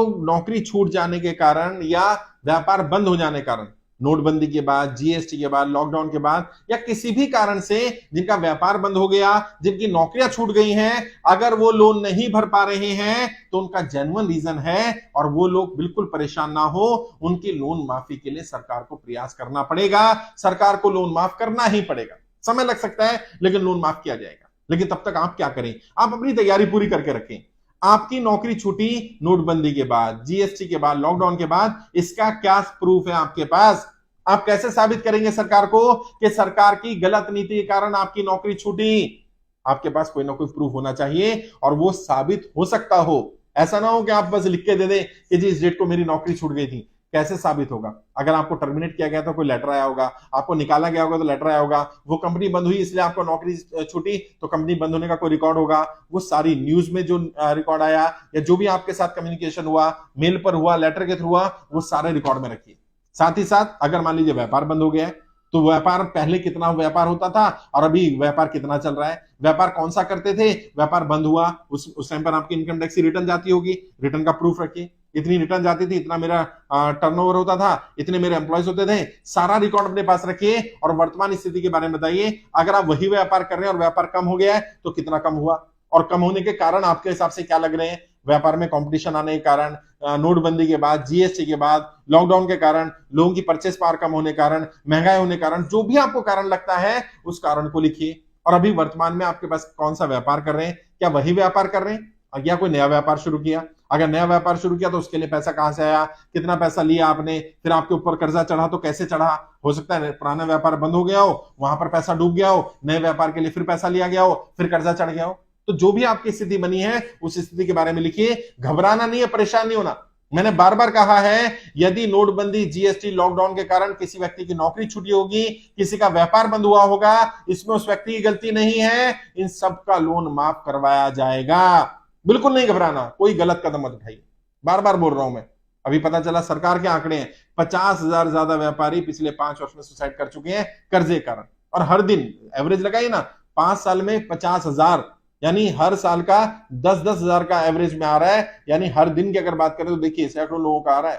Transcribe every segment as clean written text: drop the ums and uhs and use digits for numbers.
लोग नौकरी छूट जाने के कारण या व्यापार बंद हो जाने के कारण, नोटबंदी के बाद, जीएसटी के बाद, लॉकडाउन के बाद, या किसी भी कारण से जिनका व्यापार बंद हो गया, जिनकी नौकरियां छूट गई हैं, अगर वो लोन नहीं भर पा रहे हैं तो उनका जेन्युइन रीजन है और वो लोग बिल्कुल परेशान ना हो, उनकी लोन माफी के लिए सरकार को प्रयास करना पड़ेगा। सरकार को लोन माफ करना ही पड़ेगा। समय लग सकता है लेकिन लोन माफ किया जाएगा। लेकिन तब तक आप क्या करें? आप अपनी तैयारी पूरी करके रखें। आपकी नौकरी छूटी नोटबंदी के बाद, जीएसटी के बाद, लॉकडाउन के बाद, इसका क्या प्रूफ है आपके पास? आप कैसे साबित करेंगे सरकार को कि सरकार की गलत नीति के कारण आपकी नौकरी छूटी? आपके पास कोई ना कोई प्रूफ होना चाहिए और वो साबित हो सकता हो। ऐसा ना हो कि आप बस लिख के दे दें कि जी इस डेट को मेरी नौकरी छूट गई थी। कैसे साबित होगा? अगर आपको टर्मिनेट किया गया तो कोई लेटर आया होगा, आपको निकाला गया होगा तो लेटर आया होगा, वो कंपनी बंद हुई इसलिए आपको नौकरी छूटी तो कंपनी बंद होने का कोई रिकॉर्ड होगा, वो सारी न्यूज में जो रिकॉर्ड आया या जो भी आपके साथ कम्युनिकेशन हुआ, मेल पर हुआ, लेटर के थ्रू हुआ, वो सारे रिकॉर्ड में रखिए। साथ ही साथ अगर मान लीजिए व्यापार बंद हो गया है तो व्यापार पहले कितना व्यापार होता था और अभी व्यापार कितना चल रहा है, व्यापार कौन सा करते थे, व्यापार बंद हुआ उस टाइम पर आपकी इनकम टैक्स की रिटर्न जाती होगी, रिटर्न का प्रूफ रखिए। इतनी रिटर्न जाती थी, इतना मेरा टर्नओवर होता था, इतने मेरे एम्प्लॉयज होते थे, सारा रिकॉर्ड अपने पास रखिए और वर्तमान स्थिति के बारे में बताइए। अगर आप वही व्यापार कर रहे हैं और व्यापार कम हो गया है तो कितना कम हुआ और कम होने के कारण आपके हिसाब से क्या लग रहे हैं? व्यापार में कंपटीशन आने के कारण, नोटबंदी के बाद, जीएसटी के बाद, लॉकडाउन के कारण, लोगों की परचेस पावर कम होने के कारण, महंगाई होने के कारण, जो भी आपको कारण लगता है उस कारण को लिखिए। और अभी वर्तमान में आपके पास कौन सा व्यापार कर रहे हैं? क्या वही व्यापार कर रहे हैं या कोई नया व्यापार शुरू किया? अगर नया व्यापार शुरू किया तो उसके लिए पैसा कहां से आया, कितना पैसा लिया आपने, फिर आपके ऊपर कर्जा चढ़ा तो कैसे चढ़ा? हो सकता है पुराना व्यापार बंद हो गया हो, वहां पर पैसा डूब गया हो, नए व्यापार के लिए फिर पैसा लिया गया हो, फिर कर्जा चढ़ गया हो। तो जो भी आपकी स्थिति बनी है उस स्थिति के बारे में लिखिए। घबराना नहीं है, परेशान नहीं होना। मैंने बार बार कहा है, यदि नोटबंदी, जीएसटी, लॉकडाउन के कारण किसी व्यक्ति की नौकरी छूटी होगी, किसी का व्यापार बंद हुआ होगा, इसमें उस व्यक्ति की गलती नहीं है, इन सब का लोन माफ करवाया जाएगा। बिल्कुल नहीं घबराना, कोई गलत कदम मत उठाइए। बार बार बोल रहा हूं मैं। अभी पता चला सरकार के आंकड़े हैं, 50,000 ज्यादा व्यापारी पिछले 5 वर्ष में सुसाइड कर चुके हैं कर्जे के कारण। और हर दिन एवरेज लगाइए ना, 5 साल में 50,000, यानी हर साल का 10-10 हजार का एवरेज में आ रहा है। यानी हर दिन की अगर बात करें तो देखिए सैकड़ों लोगों का आ रहा है।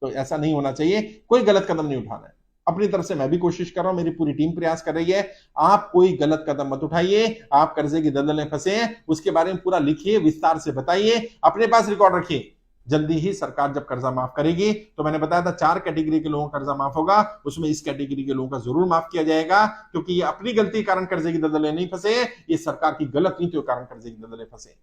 तो ऐसा नहीं होना चाहिए, कोई गलत कदम नहीं उठाना है। अपनी तरफ से मैं भी कोशिश कर रहा हूं, मेरी पूरी टीम प्रयास कर रही है। आप कोई गलत कदम मत उठाइए। आप कर्जे की दलदल में फंसे हैं उसके बारे में पूरा लिखिए, विस्तार से बताइए, अपने पास रिकॉर्ड रखिए। जल्दी ही सरकार जब कर्जा माफ करेगी तो मैंने बताया था 4 कैटेगरी के लोगों का कर्जा माफ होगा, उसमें इस कैटेगरी के लोगों का जरूर माफ किया जाएगा, क्योंकि ये अपनी गलती के कारण कर्जे की दलदल में नहीं फंसे, ये सरकार की गलत नीतियों के कारण कर्जे की दलदल में फंसे।